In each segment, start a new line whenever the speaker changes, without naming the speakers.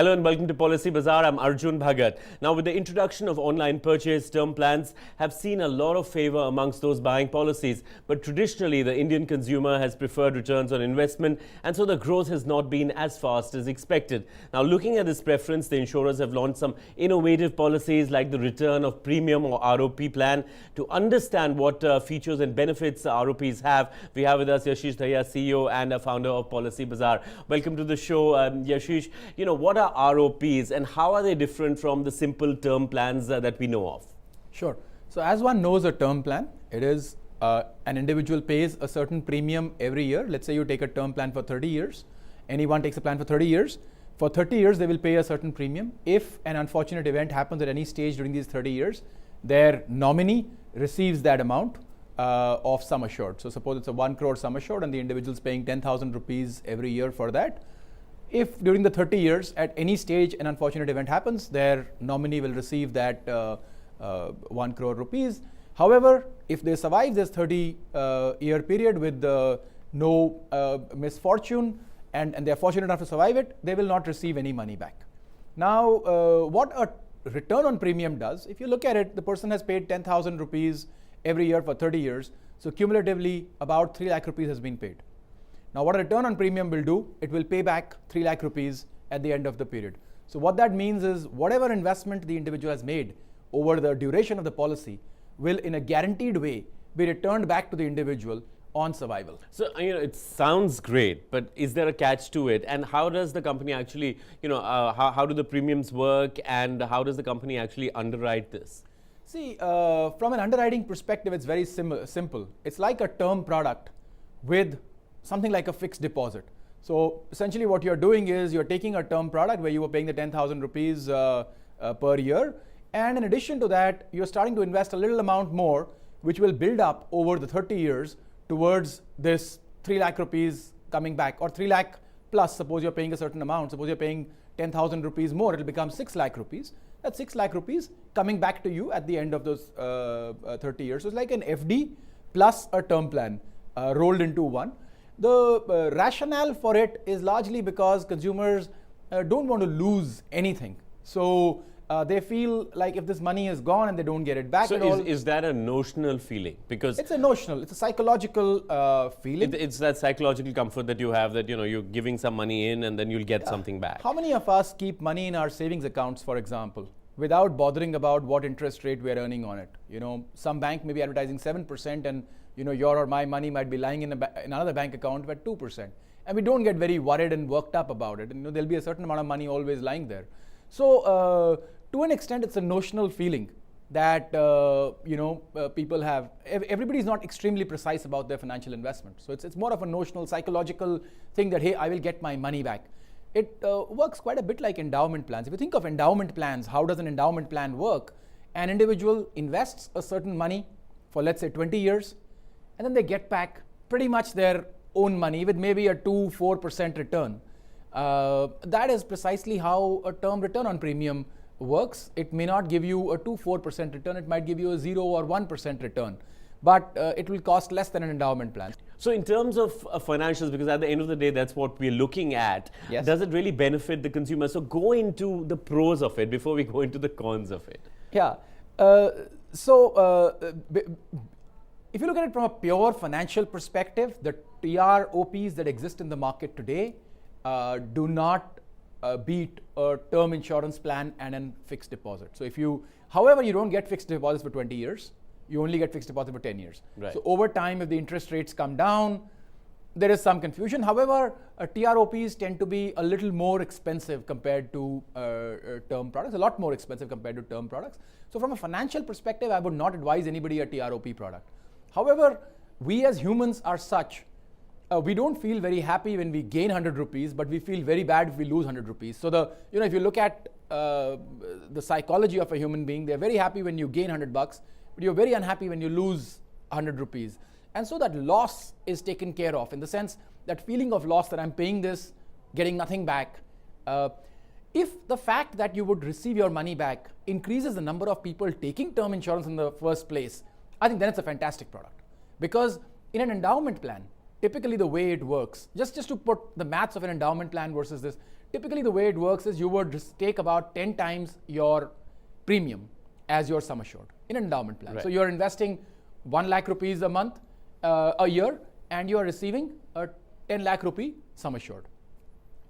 Hello and welcome to PolicyBazaar. I'm Arjun Bhagat. Now, with the introduction of online purchase, term plans have seen a lot of favor amongst those buying policies. But traditionally, the Indian consumer has preferred returns on investment, and so the growth has not been as fast as expected. Now, looking at this preference, the insurers have launched some innovative policies like the return of premium or ROP plan. To understand what features and benefits ROPs have, we have with us Yashish Dahiya, CEO and founder of PolicyBazaar. Welcome to the show, Yashish. What are ROPs and how are they different from the simple term plans that we know of?
Sure. So as one knows a term plan, it is an individual pays a certain premium every year. Let's say you take a term plan for 30 years. Anyone takes a plan for 30 years. For 30 years, they will pay a certain premium. If an unfortunate event happens at any stage during these 30 years, their nominee receives that amount of sum assured. So suppose it's a 1 crore sum assured and the individual is paying 10,000 rupees every year for that. If during the 30 years, at any stage, an unfortunate event happens, their nominee will receive that 1 crore rupees. However, if they survive this 30-year period with no misfortune and they're fortunate enough to survive it, they will not receive any money back. Now, what a return on premium does, if you look at it, the person has paid 10,000 rupees every year for 30 years. So cumulatively, about 3 lakh rupees has been paid. Now, what a return on premium will do, it will pay back 3 lakh rupees at the end of the period. So what that means is whatever investment the individual has made over the duration of the policy will in a guaranteed way be returned back to the individual on survival.
So, it sounds great, but is there a catch to it? And how does the company actually, how do the premiums work and how does the company actually underwrite this?
See, from an underwriting perspective, it's very simple. It's like a term product with something like a fixed deposit. So essentially what you're doing is you're taking a term product where you were paying the 10,000 rupees per year. And in addition to that, you're starting to invest a little amount more, which will build up over the 30 years towards this 3 lakh rupees coming back, or 3 lakh plus. Suppose you're paying a certain amount. Suppose you're paying 10,000 rupees more, it'll become 6 lakh rupees. That's 6 lakh rupees coming back to you at the end of those 30 years. So it's like an FD plus a term plan rolled into one. The rationale for it is largely because consumers don't want to lose anything. So they feel like if this money is gone and they don't get it back
so
at all.
Is that a notional feeling? Because
it's a notional, it's a psychological feeling.
It's that psychological comfort that you have that, you're giving some money in and then you'll get something back.
How many of us keep money in our savings accounts, for example, without bothering about what interest rate we're earning on it? Some bank may be advertising 7% and your or my money might be lying in another bank account at 2%. And we don't get very worried and worked up about it. And there'll be a certain amount of money always lying there. So to an extent, it's a notional feeling that, people have. Everybody's not extremely precise about their financial investment. So it's more of a notional, psychological thing that, hey, I will get my money back. It works quite a bit like endowment plans. If you think of endowment plans, how does an endowment plan work? An individual invests a certain money for, let's say, 20 years. And then they get back pretty much their own money with maybe a 2-4% return. That is precisely how a term return on premium works. It may not give you a 2-4% return. It might give you a 0 or 1% return. But it will cost less than an endowment plan.
So in terms of financials, because at the end of the day, that's what we're looking at,
yes.
Does it really benefit the consumer? So go into the pros of it before we go into the cons of it.
Yeah. If you look at it from a pure financial perspective, the TROPs that exist in the market today do not beat a term insurance plan and a fixed deposit. So however, you don't get fixed deposits for 20 years, you only get fixed deposit for 10 years.
Right. So
over time, if the interest rates come down, there is some confusion. However, TROPs tend to be a little more expensive compared to term products, a lot more expensive compared to term products. So from a financial perspective, I would not advise anybody a TROP product. However, we as humans are such, we don't feel very happy when we gain 100 rupees, but we feel very bad if we lose 100 rupees. So if you look at the psychology of a human being, they're very happy when you gain 100 bucks, but you're very unhappy when you lose 100 rupees. And so that loss is taken care of in the sense that feeling of loss that I'm paying this, getting nothing back. If the fact that you would receive your money back increases the number of people taking term insurance in the first place, I think then it's a fantastic product. Because in an endowment plan, typically the way it works, just to put the maths of an endowment plan versus this, typically the way it works is you would just take about 10 times your premium as your sum assured in an endowment plan.
Right.
So you're investing 1 lakh rupees a month, a year, and you are receiving a 10 lakh rupee sum assured.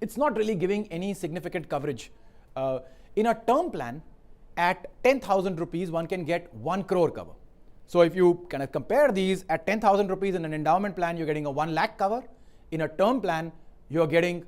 It's not really giving any significant coverage. In a term plan, at 10,000 rupees, one can get 1 crore cover. So if you kind of compare these, at 10,000 rupees in an endowment plan, you're getting a 1 lakh cover. In a term plan, you're getting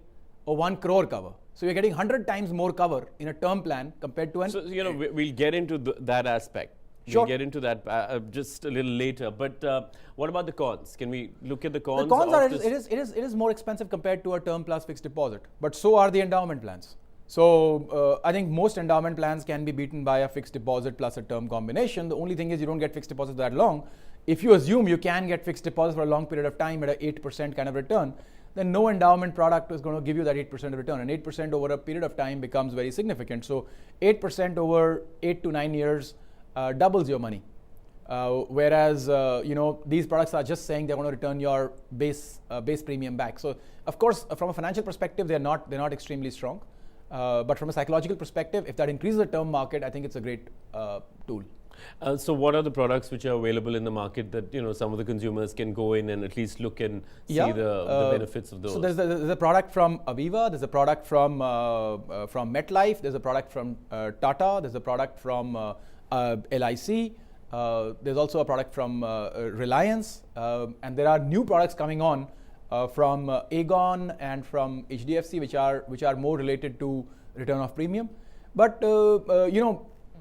a 1 crore cover. So you're getting 100 times more cover in a term plan compared to an...
So, we'll get into that aspect.
Sure.
We'll get into that just a little later. But what about the cons? Can we look at the cons?
The cons are it is more expensive compared to a term plus fixed deposit. But so are the endowment plans. So I think most endowment plans can be beaten by a fixed deposit plus a term combination. The only thing is you don't get fixed deposits that long. If you assume you can get fixed deposits for a long period of time at an 8% kind of return, then no endowment product is going to give you that 8% return. And 8% over a period of time becomes very significant. So 8% over 8 to 9 years doubles your money. Whereas these products are just saying they're going to return your base premium back. So of course, from a financial perspective, they're not extremely strong. But from a psychological perspective, if that increases the term market, I think it's a great tool.
So what are the products which are available in the market that some of the consumers can go in and at least look and see the benefits of those?
So there's a product from Aviva, there's a product from MetLife, there's a product from Tata, there's a product from LIC, there's also a product from Reliance, and there are new products coming on from Aegon and from HDFC, which are more related to return of premium. But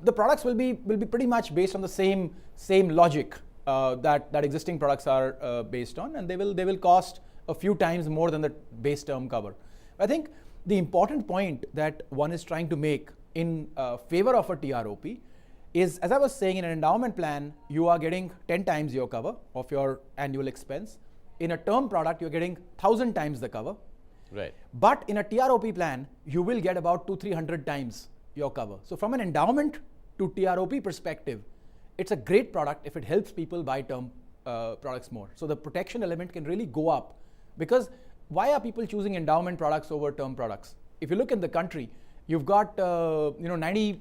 the products will be pretty much based on the same logic that existing products are based on, and they will cost a few times more than the base term cover. I think the important point that one is trying to make in favor of a TROP is, as I was saying, in an endowment plan, you are getting 10 times your cover of your annual expense. In a term product, you're getting 1,000 times the cover.
Right.
But in a TROP plan, you will get about 200-300 times your cover. So from an endowment to TROP perspective, it's a great product if it helps people buy term products more. So the protection element can really go up, because why are people choosing endowment products over term products? If you look in the country, you've got 90%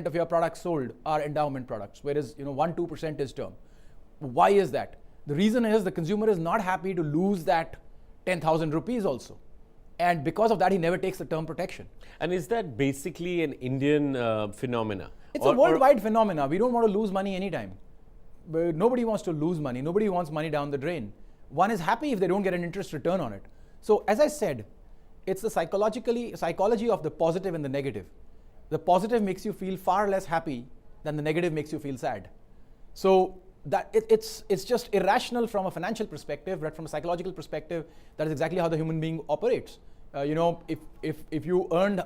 of your products sold are endowment products, whereas 1-2% is term. Why is that? The reason is the consumer is not happy to lose that 10,000 rupees also. And because of that, he never takes the term protection.
And is that basically an Indian phenomena?
It's a worldwide phenomena. We don't want to lose money anytime. But nobody wants to lose money. Nobody wants money down the drain. One is happy if they don't get an interest return on it. So as I said, it's the psychology of the positive and the negative. The positive makes you feel far less happy than the negative makes you feel sad. So that it's just irrational from a financial perspective, but from a psychological perspective, that is exactly how the human being operates. If you earned,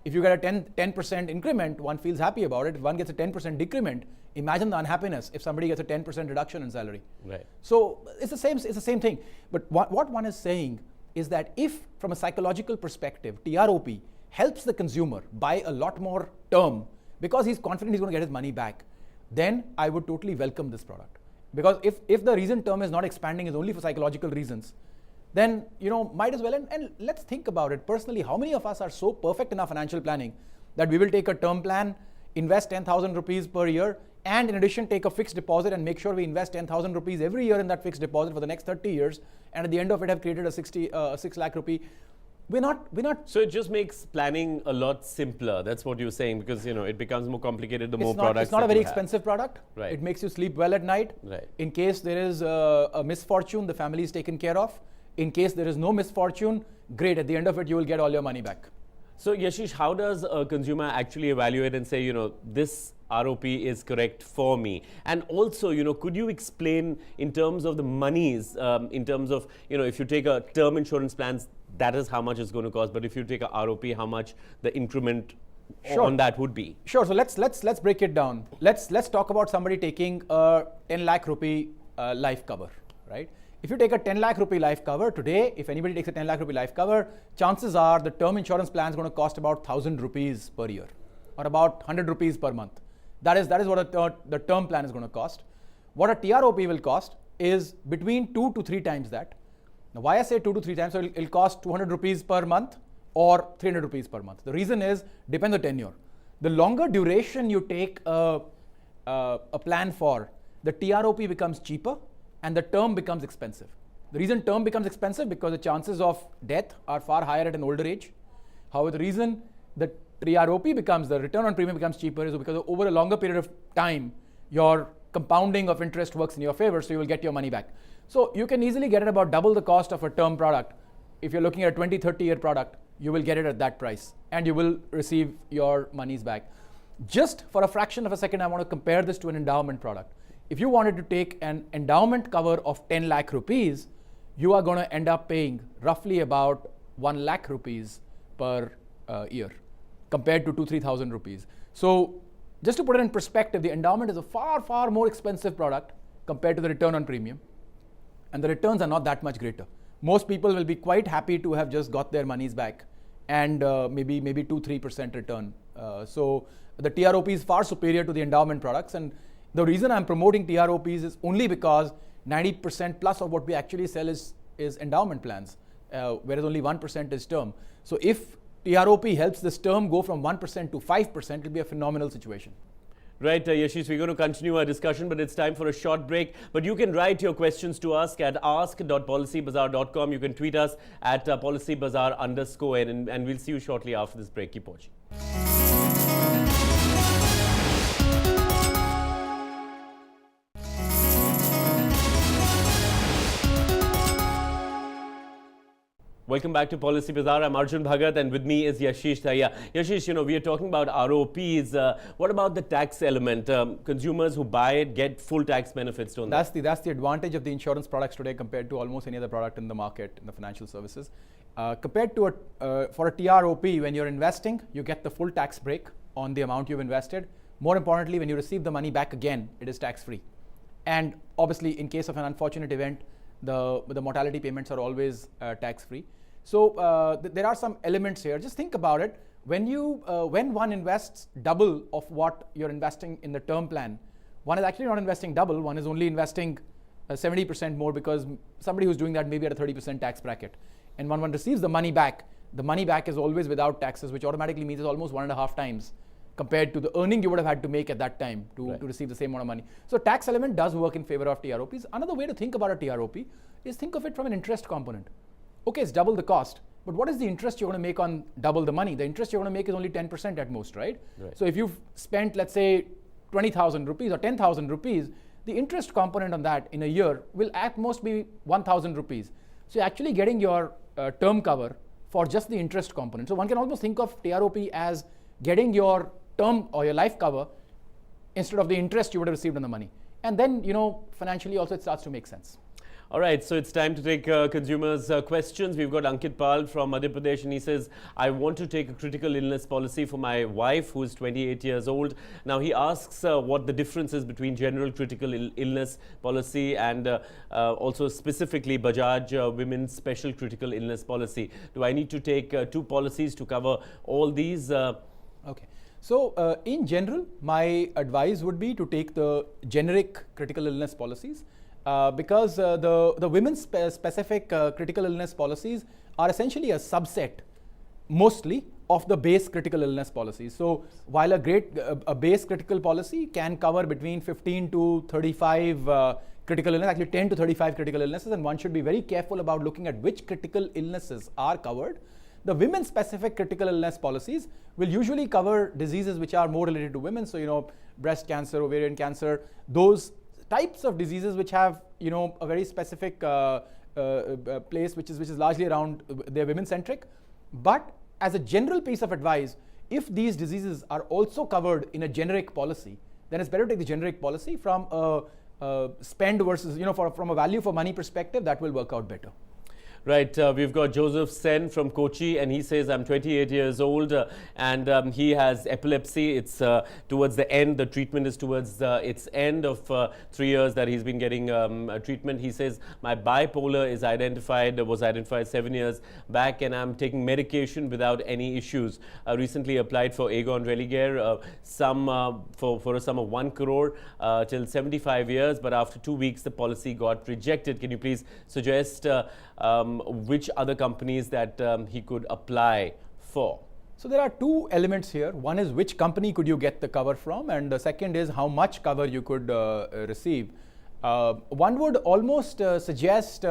if you get a 10% increment, one feels happy about it. If one gets a 10% decrement, imagine the unhappiness if somebody gets a 10% reduction in salary.
Right.
So it's the same thing. But what one is saying is that if, from a psychological perspective, TROP helps the consumer buy a lot more term because he's confident he's going to get his money back, then I would totally welcome this product. Because if the reason term is not expanding is only for psychological reasons, then might as well. And let's think about it personally. How many of us are so perfect in our financial planning that we will take a term plan, invest 10,000 rupees per year, and in addition take a fixed deposit and make sure we invest 10,000 rupees every year in that fixed deposit for the next 30 years, and at the end of it have created a 6 lakh rupee. We're not. So
it just makes planning a lot simpler. That's what you're saying, because it becomes more complicated the more products.
It's not a very expensive product.
Right.
It makes you sleep well at night.
Right.
In case there is a misfortune, the family is taken care of. In case there is no misfortune, great. At the end of it, you will get all your money back.
So Yashish, how does a consumer actually evaluate and say, this ROP is correct for me? And also, could you explain in terms of the monies, in terms of, if you take a term insurance plans, that is how much it's going to cost. But if you take a ROP, how much the increment on that would be? Sure.
So let's break it down. Let's talk about somebody taking a 10 lakh rupee life cover, right? If you take a 10 lakh rupee life cover today, if anybody takes a 10 lakh rupee life cover, chances are the term insurance plan is going to cost about 1,000 rupees per year, or about 100 rupees per month. That is what the term plan is going to cost. What a TROP will cost is between 2 to 3 times that. Now, why I say 2 to 3 times? So it'll cost 200 rupees per month, or 300 rupees per month. The reason is, depends on tenure. The longer duration you take a plan for, the TROP becomes cheaper and the term becomes expensive. The reason term becomes expensive because the chances of death are far higher at an older age. However, the reason the TROP becomes, the return on premium becomes cheaper is because over a longer period of time, your compounding of interest works in your favor, so you will get your money back. So you can easily get it about double the cost of a term product. If you're looking at a 20, 30-year product, you will get it at that price and you will receive your monies back. Just for a fraction of a second, I want to compare this to an endowment product. If you wanted to take an endowment cover of 10 lakh rupees, you are going to end up paying roughly about 1 lakh rupees per year compared to 2,000-3,000 rupees. So just to put it in perspective, the endowment is a far, far more expensive product compared to the return on premium. And the returns are not that much greater. Most people will be quite happy to have just got their monies back and maybe 2-3% return. So the TROP is far superior to the endowment products. And the reason I'm promoting TROPs is only because 90% plus of what we actually sell is endowment plans, whereas only 1% is term. So if TROP helps this term go from 1% to 5%, it will be a phenomenal situation.
Right, Yashish, we're going to continue our discussion, but it's time for a short break. But you can write your questions to us at ask.policybazaar.com. You can tweet us at policybazaar_n, and we'll see you shortly after this break. Keep watching. Welcome back to Policy Bazaar. I'm Arjun Bhagat, and with me is Yashish Thaya. Yashish, we are talking about ROPs. What about the tax element? Consumers who buy it get full tax benefits, don't they?
That's the advantage of the insurance products today compared to almost any other product in the market, in the financial services. Compared to for a TROP, when you're investing, you get the full tax break on the amount you've invested. More importantly, when you receive the money back again, it is tax-free. And obviously, in case of an unfortunate event, the mortality payments are always tax-free. So there are some elements here. Just think about it. When one invests double of what you're investing in the term plan, one is actually not investing double. One is only investing 70% more because somebody who's doing that may be at a 30% tax bracket. And when one receives the money back is always without taxes, which automatically means it's almost 1.5 times compared to the earning you would have had to make at that time to receive the same amount of money. So tax element does work in favor of TROPs. Another way to think about a TROP is think of it from an interest component. Okay, it's double the cost, but what is the interest you're going to make on double the money? The interest you're going to make is only 10% at most, right? So if you've spent, let's say, 20,000 rupees or 10,000 rupees, the interest component on that in a year will at most be 1,000 rupees. So you're actually getting your term cover for just the interest component. So one can almost think of TROP as getting your term or your life cover instead of the interest you would have received on the money. And then, financially also it starts to make sense.
All right, so it's time to take consumers' questions. We've got Ankit Pal from Madhya Pradesh, and he says, I want to take a critical illness policy for my wife, who is 28 years old. Now, he asks what the difference is between general critical illness policy and also specifically Bajaj Women's Special Critical Illness Policy. Do I need to take two policies to cover all these?
Okay. So, in general, my advice would be to take the generic critical illness policies. Because the women's specific critical illness policies are essentially a subset, mostly, of the base critical illness policies. So while a base critical policy can cover between 15 to 35 critical illness, actually 10 to 35 critical illnesses, and one should be very careful about looking at which critical illnesses are covered. The women specific critical illness policies will usually cover diseases which are more related to women. So, breast cancer, ovarian cancer, those types of diseases which have a very specific place which is largely around, they're women centric. But as a general piece of advice, if these diseases are also covered in a generic policy, then it's better to take the generic policy from a spend versus from a value for money perspective. That will work out better.
Right, we've got Joseph Sen from Kochi, and he says, I'm 28 years old and he has epilepsy. It's towards the end, the treatment is towards its end of 3 years that he's been getting treatment. He says, my bipolar was identified 7 years back, and I'm taking medication without any issues. I recently applied for Aegon Religare, for a sum of 1 crore till 75 years, but after 2 weeks, the policy got rejected. Can you please suggest which other companies that he could apply for?
So there are two elements here. One is which company could you get the cover from, and the second is how much cover you could receive. One would almost suggest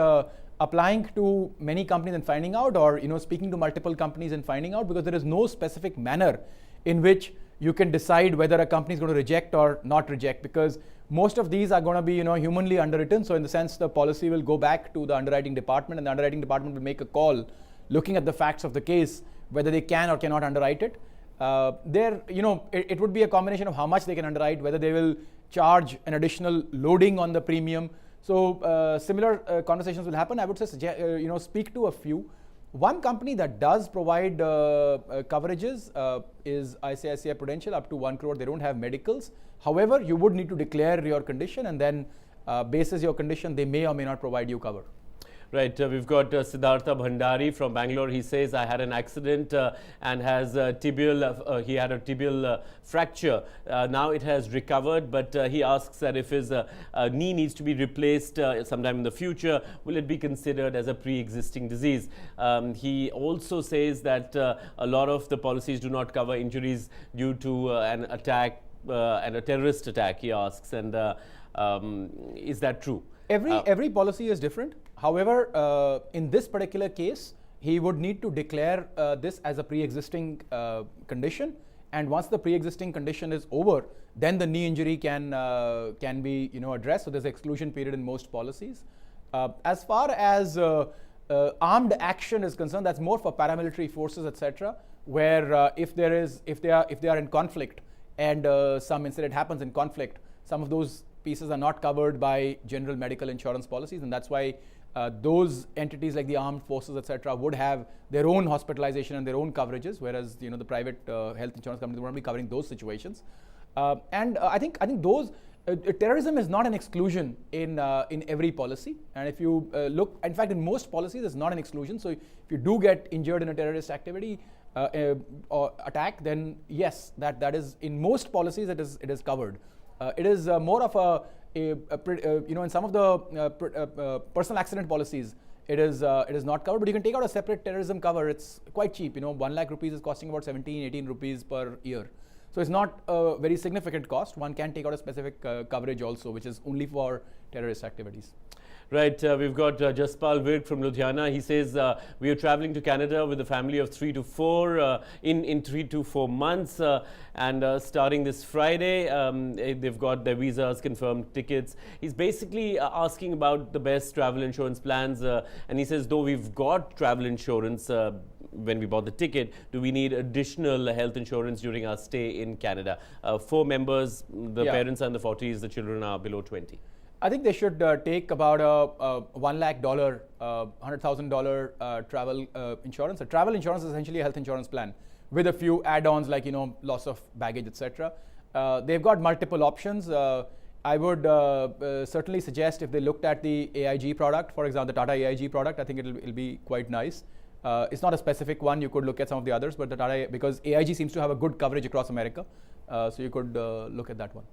applying to many companies and finding out, or speaking to multiple companies and finding out, because there is no specific manner in which you can decide whether a company is going to reject or not reject, because most of these are going to be humanly underwritten. So in the sense, the policy will go back to the underwriting department, and the underwriting department will make a call looking at the facts of the case whether they can or cannot underwrite it. It would be a combination of how much they can underwrite, whether they will charge an additional loading on the premium. So similar conversations will happen. I would say speak to a few. One company that does provide coverages is ICICI Prudential up to 1 crore. They don't have medicals. However, you would need to declare your condition, and then basis your condition, they may or may not provide you cover.
Right, we've got Siddhartha Bhandari from Bangalore. He says, I had an accident and has he had a tibial fracture. Now it has recovered, but he asks that if his knee needs to be replaced sometime in the future, will it be considered as a pre-existing disease? He also says that a lot of the policies do not cover injuries due to an attack and a terrorist attack, he asks, and is that true?
Every policy is different. However, in this particular case, he would need to declare this as a pre-existing condition, and once the pre-existing condition is over, then the knee injury can be addressed. So there's an exclusion period in most policies. As far as armed action is concerned, that's more for paramilitary forces, etc., where if they are in conflict and some incident happens in conflict, some of those pieces are not covered by general medical insurance policies, and that's why those entities like the armed forces, etc., would have their own hospitalization and their own coverages, whereas the private health insurance companies won't be covering those situations. I think those terrorism is not an exclusion in every policy, and if you look, in fact, in most policies, it's not an exclusion. So if you do get injured in a terrorist activity or attack, then yes, that is in most policies it is covered. It is more of in some of the personal accident policies, it is not covered, but you can take out a separate terrorism cover. It's quite cheap. 1 lakh rupees is costing about 17-18 rupees per year. So it's not a very significant cost. One can take out a specific coverage also, which is only for terrorist activities.
Right, we've got Jaspal Virk from Ludhiana. He says, we are traveling to Canada with a family of 3 to 4 in 3 to 4 months, and starting this Friday, they've got their visas, confirmed tickets. He's basically asking about the best travel insurance plans, and he says, though we've got travel insurance when we bought the ticket, do we need additional health insurance during our stay in Canada? 4 members, the parents are in the 40s, the children are below 20.
I think they should take about a $1 lakh, $100,000 travel insurance. A travel insurance is essentially a health insurance plan with a few add-ons like loss of baggage, etc. They've got multiple options. I would certainly suggest if they looked at the AIG product, for example, the Tata AIG product, I think it'll be quite nice. It's not a specific one. You could look at some of the others, but the Tata, because AIG seems to have a good coverage across America, so you could look at that one.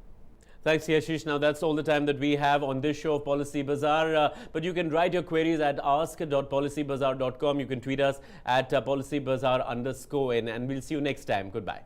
Thanks, Yashish. Now, that's all the time that we have on this show of Policy Bazaar. But you can write your queries at ask.policybazaar.com. You can tweet us at @policybazaar_, and we'll see you next time. Goodbye.